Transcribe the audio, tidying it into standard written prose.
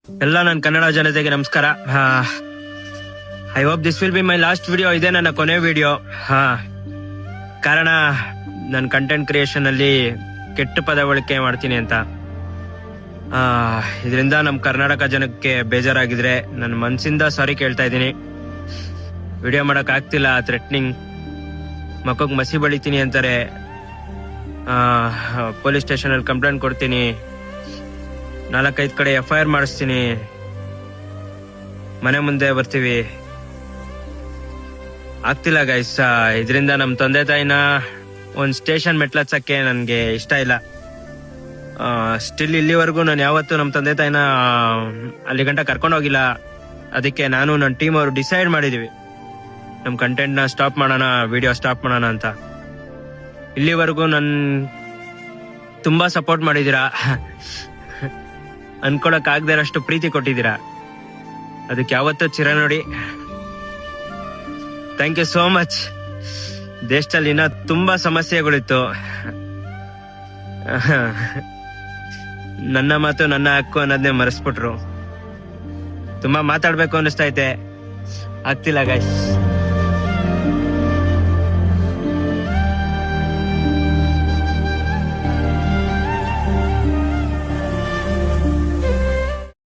ಎಲ್ಲ ನನ್ನ ಕನ್ನಡ ಜನತೆಗೆ ನಮಸ್ಕಾರ. I hope this will be my last video. ಇದೆ ನನ್ನ ಕೊನೆ ವಿಡಿಯೋ. ಕಾರಣ ನನ್ನ ಕಂಟೆಂಟ್ ಕ್ರಿಯೇಷನ್ ಅಲ್ಲಿ ಕೆಟ್ಟ ಪದ ಬಳಕೆ ಮಾಡ್ತೀನಿ ಅಂತ. ಇದರಿಂದ ನಮ್ಮ ಕರ್ನಾಟಕ ಜನಕ್ಕೆ ಬೇಜಾರಾಗಿದ್ರೆ ನನ್ನ ಮನ್ಸಿಂದ ಸಾರಿ ಕೇಳ್ತಾ ಇದ್ದೀನಿ. ವಿಡಿಯೋ ಮಾಡಕ್ ಆಗ್ತಿಲ್ಲ, ಥ್ರೆಟ್ನಿಂಗ್, ಮಕ್ಕಗ್ ಮಸಿ ಬಳಿತೀನಿ ಅಂತಾರೆ, ಪೊಲೀಸ್ ಸ್ಟೇಷನ್ ಅಲ್ಲಿ ಕಂಪ್ಲೇಂಟ್ ಕೊಡ್ತೀನಿ, 4-5 ಕಡೆ FIR ಮಾಡಿಸ್ತೀನಿ, ಮನೆ ಮುಂದೆ ಬರ್ತೀವಿ. ಆಗ್ತಿಲ್ಲ ಗೈಸ್. ಇದರಿಂದ ನಮ್ ತಂದೆ ತಾಯಿನ ಒಂದ್ ಸ್ಟೇಷನ್ ಮೆಟ್ಲಚ್ಚಕ್ಕೆ ನನ್ಗೆ ಇಷ್ಟ ಇಲ್ಲ. ಸ್ಟಿಲ್ ಇಲ್ಲಿವರೆಗೂ ನಾನು ಯಾವತ್ತೂ ನಮ್ ತಂದೆ ತಾಯಿನ ಅಲ್ಲಿ ಗಂಟ ಕರ್ಕೊಂಡು ಹೋಗಿಲ್ಲ. ಅದಕ್ಕೆ ನಾನು ನನ್ನ ಟೀಮ್ ಅವರು ಡಿಸೈಡ್ ಮಾಡಿದೀವಿ, ನಮ್ ಕಂಟೆಂಟ್ ನ ಸ್ಟಾಪ್ ಮಾಡೋಣ, ವಿಡಿಯೋ ಸ್ಟಾಪ್ ಮಾಡೋಣ ಅಂತ. ಇಲ್ಲಿವರೆಗೂ ನನ್ ತುಂಬಾ ಸಪೋರ್ಟ್ ಮಾಡಿದೀರಾ, ಅನ್ಕೊಳಕ್ ಆಗದೆ ಇರೋಷ್ಟು ಪ್ರೀತಿ ಕೊಟ್ಟಿದ್ದೀರಾ. ಅದಕ್ಕೆ ಯಾವತ್ತೂ ಚಿರ ನೋಡಿ. Thank you so much. ದೇಶದಲ್ಲಿ ಇನ್ನ ತುಂಬಾ ಸಮಸ್ಯೆಗಳಿತ್ತು. ನನ್ನ ಮಾತು ನನ್ನ ಹಕ್ಕು ಅನ್ನೋದನ್ನೇ ಮರೆಸ್ಬಿಟ್ರು. ತುಂಬಾ ಮಾತಾಡ್ಬೇಕು ಅನ್ನಿಸ್ತೈತೆ, ಆಗ್ತಿಲ್ಲ ಗೈಸ್.